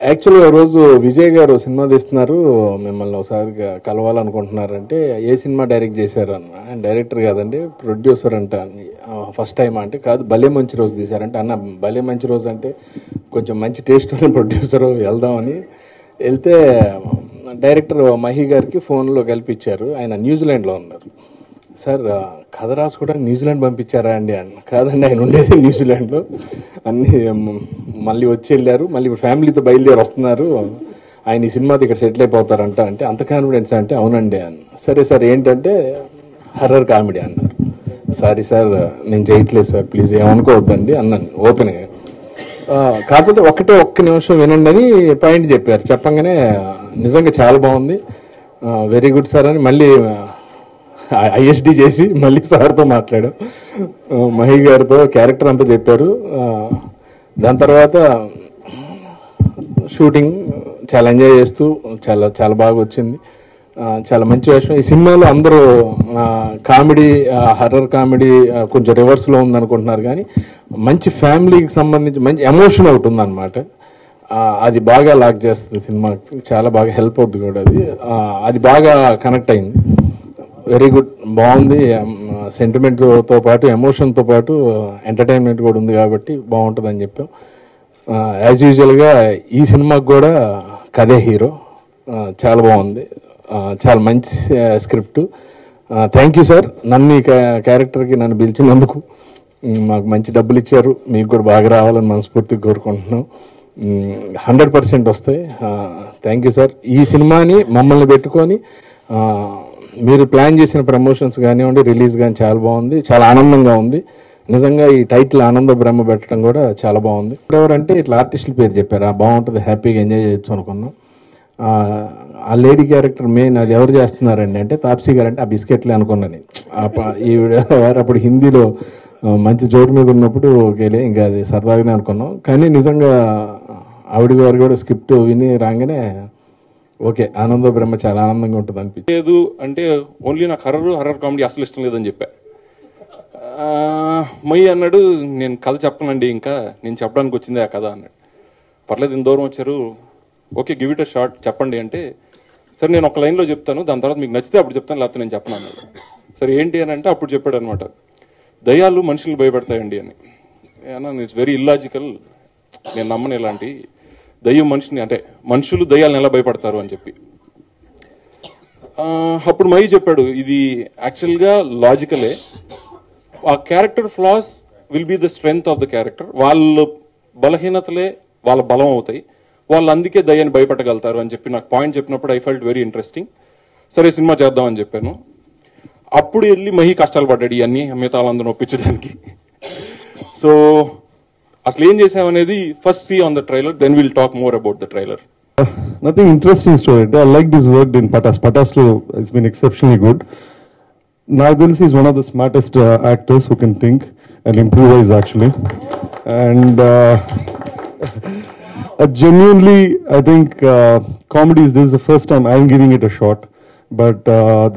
యాక్చువల్గా రోజు విజయ్ గారు సినిమా తీస్తున్నారు, మిమ్మల్ని ఒకసారి కలవాలనుకుంటున్నారంటే ఏ సినిమా డైరెక్ట్ చేశారు అన్న. ఆయన డైరెక్టర్ కాదండి, ప్రొడ్యూసర్ అంట. ఫస్ట్ టైం అంటే కాదు, భలే మంచి రోజు తీశారంటే. అన్న భలే మంచి రోజు అంటే కొంచెం మంచి టేస్ట్ ఉన్న ప్రొడ్యూసర్, వెళ్దామని వెళ్తే డైరెక్టర్ మహి గారికి ఫోన్లో కల్పించారు. ఆయన న్యూజిలాండ్లో ఉన్నారు. సార్ కథ రాసుకోవడానికి న్యూజిలాండ్ పంపించారా అండి అన్న. కాదండి, ఆయన ఉండేది న్యూజిలాండ్లో. అన్నీ మళ్ళీ వచ్చి వెళ్ళారు, మళ్ళీ ఫ్యామిలీతో బయలుదేరి వస్తున్నారు. ఆయన ఈ సినిమాతో ఇక్కడ సెటిల్ అయిపోతారంట. అంటే అంత కాన్ఫిడెన్స్ అంటే అవునండి అన్న. సరే సార్ ఏంటంటే హర్రర్ కామెడీ అన్నారు. సారీ సార్ నేను చేయట్లేదు సార్, ప్లీజ్ ఏమనుకోవద్దండి అన్నాను ఓపెన్గా. కాకపోతే ఒక్క నిమిషం వినండి అని పాయింట్ చెప్పారు. చెప్పంగానే నిజంగా చాలా బాగుంది, వెరీ గుడ్ సార్ అని మళ్ళీ ఐఎస్డి చేసి మళ్ళీ సార్తో మాట్లాడాం, మహి గారితో క్యారెక్టర్ అంతా చెప్పారు. దాని తర్వాత షూటింగ్ చాలా ఎంజాయ్ చేస్తూ చాలా చాలా బాగా వచ్చింది. చాలా మంచి విషయం. ఈ సినిమాలో అందరూ కామెడీ, హర్రర్ కామెడీ కొంచెం రివర్స్లో ఉందనుకుంటున్నారు, కానీ మంచి ఫ్యామిలీకి సంబంధించి మంచి ఎమోషన్ ఒకటి ఉందన్నమాట. అది బాగా లాక్ చేస్తుంది సినిమాకి, చాలా బాగా హెల్ప్ అవుతుంది కూడా. అది బాగా కనెక్ట్ అయింది. వెరీ గుడ్, బాగుంది. సెంటిమెంట్తో పాటు ఎమోషన్తో పాటు ఎంటర్టైన్మెంట్ కూడా ఉంది కాబట్టి బాగుంటుంది అని చెప్పాం. యాజ్ యూజువల్గా ఈ సినిమాకి కూడా కథే హీరో, చాలా బాగుంది, చాలా మంచి స్క్రిప్ట్. థ్యాంక్ యూ సార్, నన్ను ఈ క్యారెక్టర్కి నన్ను పిలిచినందుకు. మాకు మంచి డబ్బులు ఇచ్చారు, మీకు కూడా బాగా రావాలని మనస్ఫూర్తిగా కోరుకుంటున్నాం. 100% వస్తాయి. Thank you sir. ఈ సినిమాని మమ్మల్ని పెట్టుకొని మీరు ప్లాన్ చేసిన ప్రమోషన్స్ కానివ్వండి, రిలీజ్ కానీ చాలా బాగుంది, చాలా ఆనందంగా ఉంది. నిజంగా ఈ టైటిల్ ఆనంద బ్రహ్మ పెట్టడం కూడా చాలా బాగుంది. ఎవరంటే ఇట్లా ఆర్టిస్టుల పేరు చెప్పారు, బాగుంటుంది, హ్యాపీగా ఎంజాయ్ చేయొచ్చు అనుకున్నాం. ఆ లేడీ క్యారెక్టర్ మెయిన్ అది ఎవరు చేస్తున్నారండి అంటే తాప్సీ గారు. అంటే ఆ బిస్కెట్లే అనుకున్నాను. ఈవిడ అప్పుడు హిందీలో మంచి జోరు మీద ఉన్నప్పుడు ఓకేలే, ఇంకా అది సరదాగానే అనుకున్నాం. కానీ నిజంగా ఆవిడ గారు కూడా స్క్రిప్ట్ విని రాగానే ఓకే, ఆనంద బ్రహ్మ చాలా ఆనందంగా ఉంటుంది అనిపించింది. లేదు అంటే ఓన్లీ నాకు హర్రర్ కామెడీ అసలు ఇష్టం లేదని చెప్పా. మయ్య అన్నాడు, నేను కథ చెప్పనండి, ఇంకా నేను చెప్పడానికి వచ్చిందే ఆ కథ అన్నాడు. పర్లేదు, ఇంత దూరం వచ్చారు, okay give it a short చెప్పండి అంటే, సరే నేను ఒక లైన్లో చెప్తాను, దాని తర్వాత మీకు నచ్చితే అప్పుడు చెప్తాను, లేకపోతే నేను చెప్పను అన్నాడు. సరే ఏంటి అని అంటే అప్పుడు చెప్పాడు అనమాట, దయ్యాలు మనుషులు భయపడతాయండి అని. అన్న ఇట్స్ వెరీ ఇల్లాజికల్, నేను నమ్మను ఇలాంటి. దయ్యం మనిషిని అంటే మనుషులు దయ్యాలను ఎలా భయపడతారు అని చెప్పి. అప్పుడు మై చెప్పాడు, ఇది యాక్చువల్గా లాజికలే, ఆ character floss will be the strength of the character. వాళ్ళ బలహీనతలే వాళ్ళ బలం అవుతాయి, వాళ్ళు అందుకే దయ్యాన్ని భయపెట్టగలుగుతారు అని చెప్పి నాకు పాయింట్ చెప్పినప్పుడు ఐ ఫెల్ట్ వెరీ ఇంట్రెస్టింగ్. సరే సినిమా చేద్దాం అని చెప్పాను. అప్పుడు వెళ్ళి మహి కష్టాలు పడ్డాడు ఇవన్నీ మిగతా వాళ్ళందరూ ఒప్పించడానికి. సో అసలు ఏం చేసామనేది first see on the trailer, then will talk more about the trailer. Nothing interesting story. I liked his work in Patas. Patas has been exceptionally good. Nadal is one of the smartest actors who can think and improvise actually. And genuinely, I think comedy is this is the first time I'm giving it a shot. But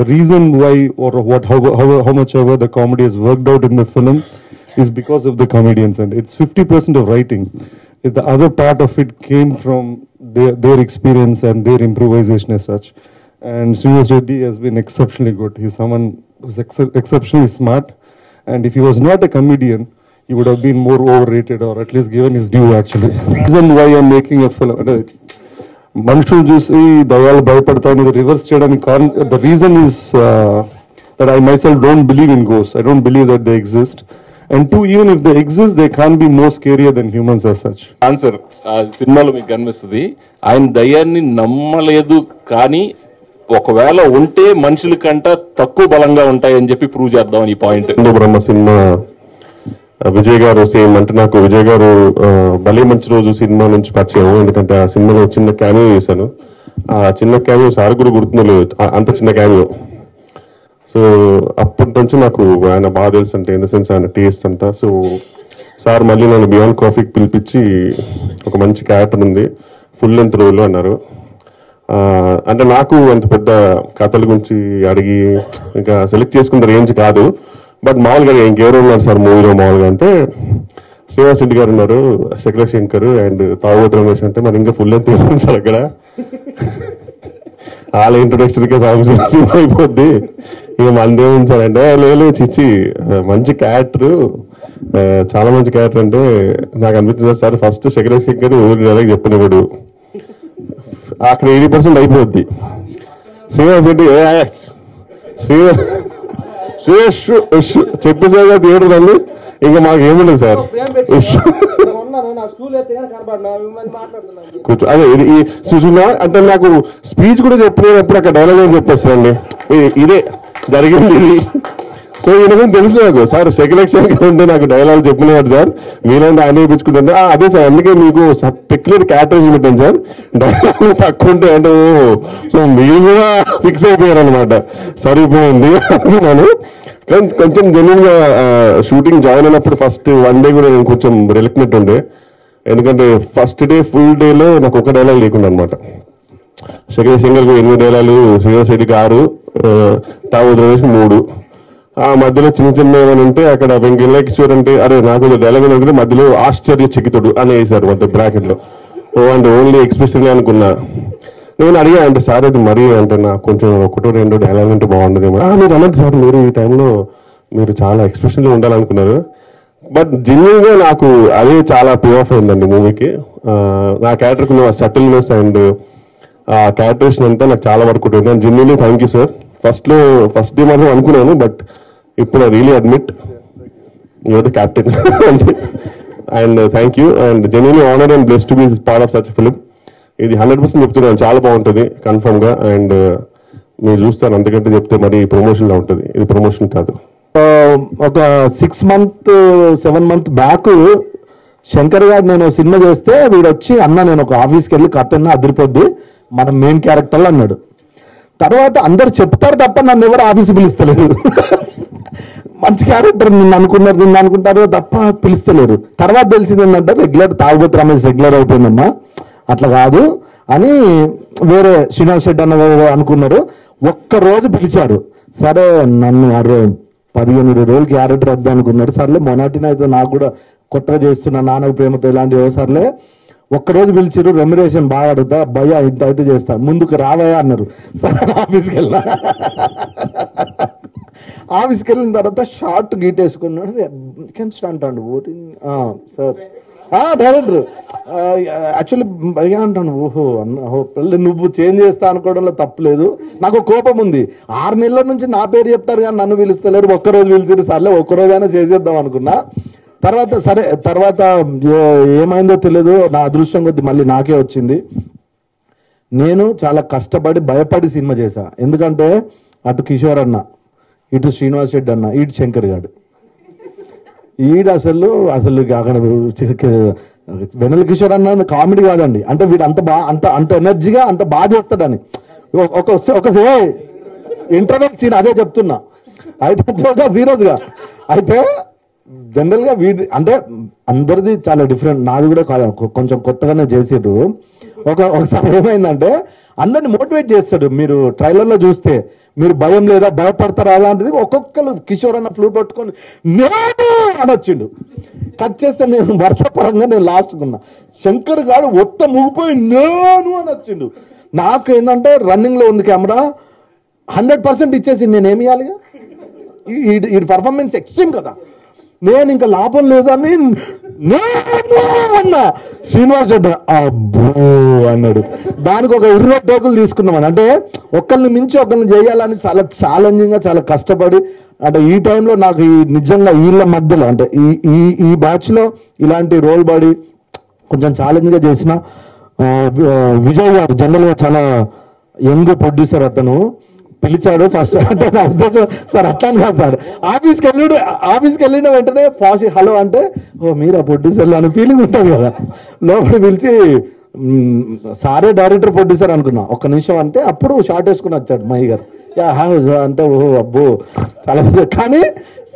the reason why or how much ever the comedy has worked out in the film is because of the comedians, and it's 50% of writing. The other part of it came from their experience and their improvisation as such. And Srinivas Reddy has been exceptionally good. He's someone who's exceptionally smart, and if he was not a comedian, he would have been more overrated or at least given his due actually. The reason why I'm making a film, మనుషులు చూసి దయ్యాలు భయపడతాయని reverse చేయడానికి the reason is that I myself don't believe in ghosts. I don't believe that they exist. And two, even if they exist, they can't be more scarier than humans as such. Answer సినిమాలో మీకు కనిపిస్తుంది, ఆయన దయ్యాన్ని నమ్మలేదు, కానీ ఒకవేళ ఉంటే మనుషుల కంట తక్కువ బలంగా ఉంటాయని చెప్పి ప్రూవ్ చేద్దాం ఈ పాయింట్. బ్రహ్మ సినిమా విజయ్ గారు సేమ్ అంటే నాకు విజయ్ గారు భలే మంచి రోజు సినిమా నుంచి పరిచయం. ఎందుకంటే ఆ సినిమాలో చిన్న క్యామియో చేశాను. ఆ చిన్న క్యామియో సార్ కూడా గుర్తుండలేదు, అంత చిన్న క్యామియో. సో అప్పటి నుంచి నాకు ఆయన బాగా తెలుసు, అంటే ఇన్ ద సెన్స్ ఆయన టేస్ట్ అంతా. సో సార్ మళ్ళీ నన్ను బియాండ్ కాఫీకి పిలిపించి ఒక మంచి క్యారెక్టర్ ఉంది ఫుల్ లెంత్ రోల్ అన్నారు. అంటే నాకు అంత పెద్ద కథల గురించి అడిగి ఇంకా సెలెక్ట్ చేసుకున్న రేంజ్ కాదు, బట్ మామూలుగా ఇంకెవరు ఉన్నారు సార్ మూవీలో మామూలుగా అంటే శ్రీనివాస్ రెడ్డి గారు ఉన్నారు, శేఖర్ శంకర్ అండ్ తాగుబోతు రమేష్ అంటే మరి ఇంకా ఫుల్ ఎంత సార్ అక్కడ వాళ్ళ ఇంట్రొడక్షన్ కే సాంగ్స్ అయిపోద్ది. ఇక మనదేముంది సార్ అంటే లేదు చిచ్చి మంచి క్యారెక్టర్, చాలా మంచి క్యారెక్టర్. అంటే నాకు అనిపించింది sir first Shekhar Shankar dialogue చెప్పినప్పుడు అక్కడ 80% అయిపోద్ది. శ్రీనివాస్ రెడ్డి చెప్పేసాగా థియేటర్ అండి, ఇంకా మాకు ఏముండదు సార్. కూర్చో అదే ఈ సుజనా అంటే నాకు స్పీచ్ కూడా చెప్పినప్పుడు అక్కడ డైలాగ్ ఏం చెప్పేస్తారండి, ఇదే జరిగింది ఇది. సో ఈయన తెలుసు నాకు సార్ సెకండ్ ఉంటే నాకు డైలాగ్ చెప్పినవాడు సార్, మీలాంటి ఆయన ఇప్పించుకుంటే అదే సార్ అందుకే మీకు పెక్యులర్ క్యారెక్టరైజేషన్ పెట్టాను సార్, డైలాగ్ తక్కువ ఉంటే అంటే సో మీరు కూడా ఫిక్స్ అయిపోయారు అనమాట. సరిపోయింది అనుకున్నాను. కానీ కొంచెం జెన్యున్ గా షూటింగ్ జాయిన్ అయినప్పుడు ఫస్ట్ 1 day కూడా నేను కొంచెం రిలక్టెంట్ ఉండే, ఎందుకంటే ఫస్ట్ డే ఫుల్ డేలో నాకు ఒక డైలాగ్ లేకుండా అనమాట. శేఖర్ సింగర్కి 8 డైలాగులు, శ్రీనివాస్ రెడ్డికి 6, తాగుబోతు రమేష్ 3. ఆ మధ్యలో చిన్న చిన్న ఏమైనా ఉంటే అక్కడ వెంకయ్య కిషోర్ అంటే అరే నాకు డైలాగ్ అనుకుంటే మధ్యలో ఆశ్చర్య చికితుడు అని వేశారు మొత్తం బ్రాకెట్ లో. అంటే ఓన్లీ ఎక్స్ప్రెషన్ అనుకున్నా. నేను అడిగా అంటే సార్ అది మరీ అంటే నాకు కొంచెం 1-2 డైలాగ్ అంటే బాగుండదేమో. మీరు అన్నది సార్ మీరు ఈ టైంలో మీరు చాలా ఎక్స్ప్రెషన్ లో ఉండాలనుకున్నారు, బట్ జెన్యున్ గా నాకు అదే చాలా పే ఆఫ్ అయిందండి మూవీకి. నా క్యారెక్టర్కి ఉన్న సటిల్నెస్ అండ్ ఆ క్యారెక్టరేషన్ అంతా నాకు చాలా వర్క్ ఉంటుంది. Genuinely thank you sir. First day మాత్రం అనుకున్నాను, బట్ ఇప్పుడు I really admit your the captain and thank you and genuinely honoured and blessed to be part of such film. ఇది 100% చెప్తున్నాను, చాలా బాగుంటుంది కన్ఫర్మ్ గా. అండ్ మీరు చూస్తారు అంతకంటే చెప్తే మరి ప్రమోషన్ లా ఉంటుంది, ఇది ప్రమోషన్ కాదు. ఒక 6-7 months బ్యాక్ శంకర్ గారు నేను సినిమా చేస్తే వీడు వచ్చి అన్న నేను ఒక ఆఫీస్కి వెళ్ళి కథన్నా అదిరిపోద్ది మన మెయిన్ క్యారెక్టర్లో అన్నాడు. తర్వాత అందరు చెప్తారు తప్ప నన్ను ఎవరు ఆఫీస్ పిలుస్తలేరు. మంచి క్యారెక్టర్ నిన్ను అనుకుంటారు తప్ప పిలుస్తలేరు. తర్వాత తెలిసింది ఏంటంటే రెగ్యులర్ తాగుబోతు రమేష్ రెగ్యులర్ అయిపోయిందమ్మా, అట్లా కాదు అని వేరే శ్రీనివాస్ రెడ్డి అన్న అనుకున్నారు. ఒక్కరోజు పిలిచారు, సరే నన్ను 15-20 రోజులు క్యారెక్టర్ వద్దా అనుకున్నారు. సర్లే మొనాటిన అయితే నాకు కూడా కొత్తగా చేస్తున్నా నాన్నకు ప్రేమతో ఇలాంటివి, సర్లే ఒక్కరోజు పిలిచారు. రెమ్యురేషన్ బాగా అడుగుతా భయ్యా ఇంత అయితే చేస్తాను ముందుకు రావయ్యా అన్నారు. సరే ఆఫీస్కి వెళ్ళిన ఆఫీస్కి వెళ్ళిన తర్వాత షార్ట్ గీటేసుకున్నాడు అంటాడు సార్ డైరెక్టర్ యాక్చువల్లీ భయ్యా అంటాను. ఓహో అన్న నువ్వు చేంజ్ చేస్తా అనుకోవడంలో తప్పులేదు, నాకు కోపం ఉంది. 6 నెలల నుంచి నా పేరు చెప్తారు కానీ నన్ను పిలుస్తలేరు, ఒక్కరోజు పిలిచారు సర్లే ఒక్కరోజైనా చేసేద్దాం అనుకున్నా. తర్వాత ఏమైందో తెలియదు, నా అదృష్టం కొద్ది మళ్ళీ నాకే వచ్చింది. నేను చాలా కష్టపడి భయపడి సినిమా చేశా, ఎందుకంటే అటు కిషోర్ అన్న, ఇటు శ్రీనివాస్ రెడ్డి అన్న, ఇటు శంకర్ గారు. ఈడు అసలు అక్కడ వెనల్ కిషోర్ అన్న కామెడీ కాదండి, అంటే వీడు అంత ఎనర్జీగా అంత బాగా చేస్తాడని ఒక ఇంటర్వెల్ సీన్ అదే చెప్తున్నా. అయితే సీరియస్గా అయితే జనరల్ గా వీడి అంటే అందరిది చాలా డిఫరెంట్, నాది కూడా కొంచెం కొత్తగానే చేసేటు. ఒకసారి ఏమైందంటే అందరిని మోటివేట్ చేస్తాడు. మీరు ట్రైలర్ లో చూస్తే మీరు భయం లేదా భయపడతారా అలాంటిది ఒక్కొక్కరు కిషోర్ అన్న ఫ్లూట్ పట్టుకొని నేను అని వచ్చిండు. కట్ చేస్తే నేను వరుస పరంగా నేను లాస్ట్ ఉన్నా, శంకర్ గారు ఒత్త ముగిపోయి నేను అని వచ్చిండు. నాకు ఏంటంటే రన్నింగ్ లో ఉంది కెమెరా, 100% ఇచ్చేసి నేనేమి ఇవ్వాలిగా, ఈ పర్ఫార్మెన్స్ ఎక్స్ట్రీమ్ కదా, నేను ఇంకా లాభం లేదని అన్నా. శ్రీనివాస్ రెడ్డి అబ్బో అన్నాడు. దానికి ఒక 20 టేకులు తీసుకున్నామని, అంటే ఒకరిని మించి ఒకరిని చేయాలని చాలా ఛాలెంజింగ్ గా చాలా కష్టపడి, అంటే ఈ టైంలో నాకు నిజంగా వీళ్ళ మధ్యలో అంటే ఈ బ్యాచ్ లో ఇలాంటి రోల్ బాడీ కొంచెం ఛాలెంజ్ గా చేసిన విజయ్ గారు జనరల్ గా చాలా యంగ్ ప్రొడ్యూసర్, అతను పిలిచాడు ఫస్ట్. అంటే నా ఉద్దేశం సార్ అట్లా కాదు సార్, ఆఫీస్కి వెళ్ళిన వెంటనే పాసి హలో అంటే ఓ మీరు ప్రొడ్యూసర్ అని ఫీలింగ్ ఉంటుంది కదా. లోపల పిలిచి సారే డైరెక్టర్ ప్రొడ్యూసర్ అనుకున్నా, ఒక్క నిమిషం అంటే అప్పుడు షార్ట్ వేసుకుని వచ్చాడు మహి గారు. అంటే ఓహో అబ్బో చాలా. కానీ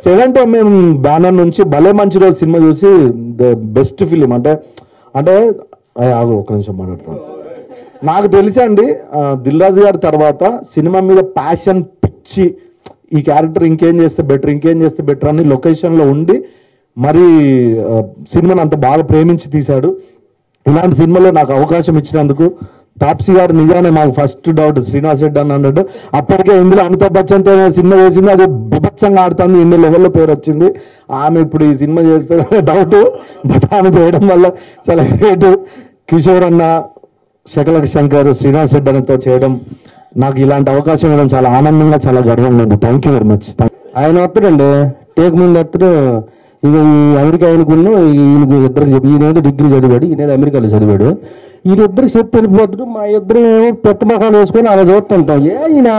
70mm బ్యానర్ నుంచి భలే మంచి రోజు సినిమా చూసి ద బెస్ట్ ఫిలిం అంటే ఒక్క నిమిషం మాట్లాడతాను. నాకు తెలిసండి దిల్ రాజు గారి తర్వాత సినిమా మీద ప్యాషన్ పిచ్చి, ఈ క్యారెక్టర్ ఇంకేం చేస్తే బెటర్ అని లొకేషన్లో ఉండి మరి సినిమాను అంత బాగా ప్రేమించి తీశాడు. ఇలాంటి సినిమాలో నాకు అవకాశం ఇచ్చినందుకు తాప్సీ గారు నిజానే మాకు ఫస్ట్ డౌట్ శ్రీనివాస్ రెడ్డి అని అన్నాడు. అప్పటికే ఇందులో అమితాబ్ బచ్చన్తో సినిమా చేసింది, అది బిభత్సంగా ఆడుతుంది, ఇన్ని లెవెల్లో పేరు వచ్చింది. ఆమె ఇప్పుడు ఈ సినిమా చేస్తే డౌట్, బట్ ఆమె చేయడం వల్ల చాలా గ్రేట్. కిషోర్ అన్న, శకలక శంకర్, శ్రీనివాస్ రెడ్డి అన్నతో చేయడం, నాకు ఇలాంటి అవకాశం ఇవ్వడం చాలా ఆనందంగా, చాలా గర్వంగా ఉంది. Thank you very much. ఆయన వస్తాడండి టేక్ ముందు వస్తాడు. ఇక ఈ అమెరికా ఆయనకున్న ఈయనకు ఇద్దరికి చెప్పి, ఈయనేదో డిగ్రీ చదివాడు, ఈయనేదో అమెరికాలో చదివాడు. ఈయనిద్దరికి చెప్పి వెళ్ళిపోతాడు. మా ఇద్దరు పెద్ద మొఖాలు వేసుకొని అలా చూస్తుంటాం. ఈయన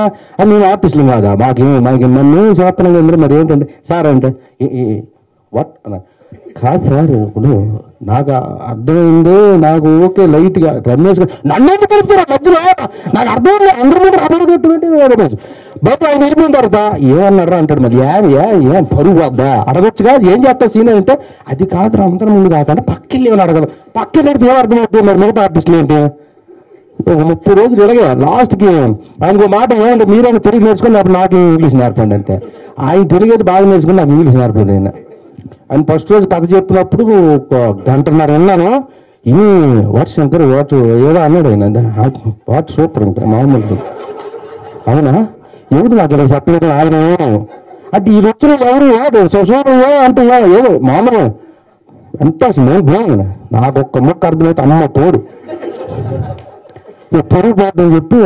అని నేను ఆర్టిస్టులు కాదా, మాకు నన్ను చూస్తున్నాం అందరూ. మరి ఏంటంటే సార్ అంటే వాట్ అన్న, కాదు సార్ ఇప్పుడు నాకు అర్థమైంది, నాకు ఓకే లైట్గా రమేష్ నన్ను కలుపుతారా మధ్యలో, నాకు అర్థమైంది. అందరూ అర్థం రమేష్. బట్ ఆయన వెళ్ళిపోయిన తర్వాత ఏమన్నారా అంటాడు. మరి ఏం పరుగు వద్దా అడగొచ్చుగా, ఏం చేస్తా సీన్ అంటే అది కాదు అందరం ముందు కాకుండా పక్కెళ్ళి ఏమని అడగదు. పక్కెళ్ళి ఏం అర్థమవుతుంది. మరి మిగతా ఆర్టిస్టులు ఏంటి ఒక 30 రోజులు ఇలాగే లాస్ట్కి ఆయనకు మాట ఏమంటే మీరైనా తెలుగు నేర్చుకుని అప్పుడు నాకు ఇంగ్లీష్ నేర్పండి అంటే, ఆయన తెలుగు అయితే బాగా నేర్చుకుని నాకు ఇంగ్లీష్ నేర్పండి. ఆయన ఫస్ట్ రోజు కథ చెప్పినప్పుడు ఒక గంటన్నర విన్నాను. ఈ వాట్ శంకర్ వాట్ ఏదో అన్నాడు ఆయన, వాట్ సూపర్ ఇంకా మామూలు. అవునా ఏమిటి నాకు ఇలా చెప్పలేదు ఆయన అంటే ఈ వచ్చిన ఎవరు అంటే ఏదో మామూలు ఎంత అసలు బాగుంది. నాకు ఒక్క ముక్క అర్థమైతే అమ్మ తోడు పొరుగు పోతుందని చెప్పి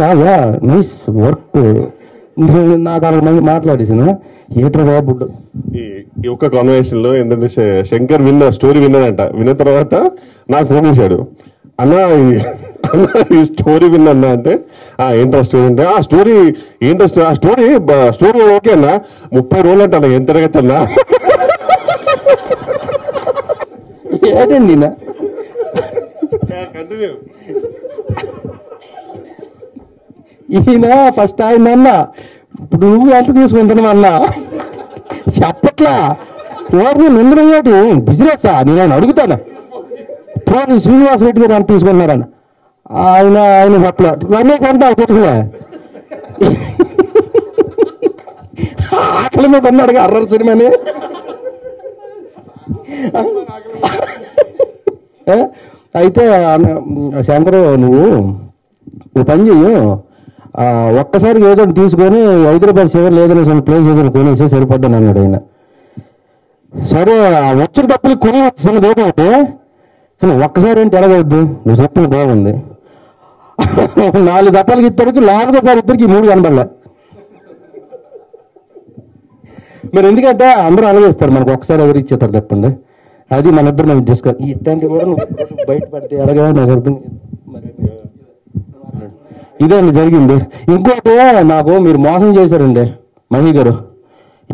నైస్ వర్క్ నాకు అలా మంది మాట్లాడేసాను. ఏట్రా బాబు ఈ ఒక్క కాన్వర్సేషన్ లో ఏంటంటే శంకర్ స్టోరీ విన్నాడంట. విన్న తర్వాత నాకు ఫోన్ చేశాడు, అన్నా ఈ స్టోరీ విన్నా అంటే ఏంటో స్టోరీ అంటే ఆ స్టోరీ ఏంటో ఆ స్టోరీ ఓకే అన్నా 30 రోజులు అంటే అన్న ఎంత తరగతన్నా ఏంటండి ఈయన ఫస్ట్ ఆయన అన్న ఇప్పుడు నువ్వు ఎంత తీసుకుంటున్నావు అన్నా చెప్పట్లా ఎవరిని నిందరయ్యాడు బిజినెస్ నేను ఆయన అడుగుతాను. పోనీ శ్రీనివాస్ రెడ్డి గారు ఎంత తీసుకున్నారన్న ఆయన చెప్పలే. రమేష్ అంటే తెలుసులే ఆకలి మీద అన్నాడు అర్రర్ సినిమాని. అయితే శంకరు నువ్వు పని చెయ్యు, ఒక్కసారి ఏదో తీసుకొని హైదరాబాద్ చివరి ఏదైనా ప్లేస్ ఏదైనా కొనేసి సరిపోద్దని అన్నాడు ఆయన. సరే వచ్చిన డబ్బులు కొని వచ్చిన లేదంటే కానీ ఒక్కసారి ఏంటి ఎలాగవుద్దు, నువ్వు చెప్పిన బాగుంది. 4 దప్పాలకి ఇద్దరికి 4 ఇద్దరికి 3 కనబడలే. మరి ఎందుకంటే అందరూ అలాగేస్తారు, మనకు ఒకసారి ఎవరు ఇచ్చేస్తారు చెప్పండి. అది మన ఇద్దరు నాకు డిస్కస్ ఇట్లాంటివి కూడా నువ్వు బయటపడితే ఎలాగా నాకు అర్థం. ఇదే జరిగింది. ఇంకోటి నాకు మీరు మోసం చేశారండి మహి గారు.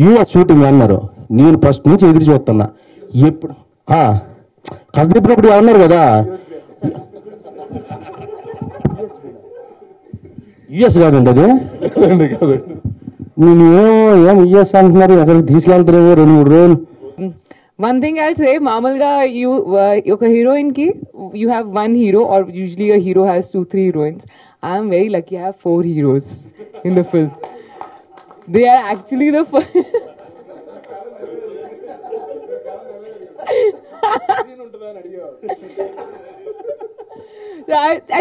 యూఎస్ షూటింగ్ అన్నారు, నేను ఫస్ట్ నుంచి ఎదురు చూస్తున్నా. ఎప్పుడు కదిలిప్పుడు అన్నారు కదా యుఎస్ కాదండి అది. నేను ఏం యుఎస్ అంటున్నారు, ఎక్కడికి తీసుకెళ్తారేమో 2-3 రోజులు. One thing I'll say, మామూలుగా ఒక హీరోయిన్ కి you have one hero or usually a hero has 2-3 heroines. I am very lucky I have 4 heroes in the film. They are actually the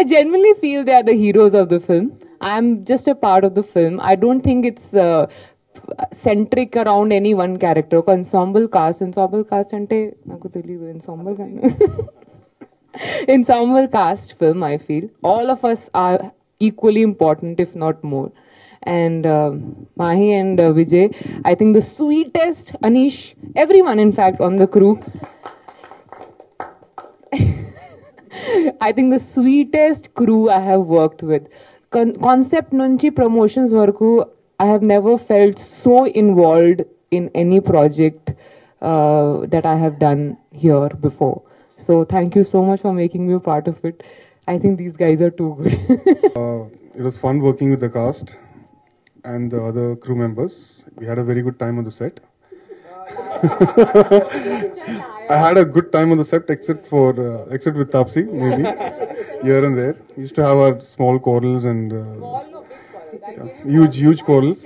I genuinely feel they are the heroes of the film. I am just a part of the film. I don't think it's centric around any one character. Ensemble cast ante naku teliyadu ensemble cast film. I feel all of us are equally important, if not more. And Mahi and Vijay, I think the sweetest, Anish, everyone in fact on the crew. I think the sweetest crew I have worked with. Concept nunchi promotions varaku I have never felt so involved in any project that I have done here before. So thank you so much for making me a part of it. I think these guys are too good. It was fun working with the cast and the other crew members. We had a very good time on the set. I had a good time on the set except with Taapsee, maybe here and there. We used to have our small quarrels and huge quarrels.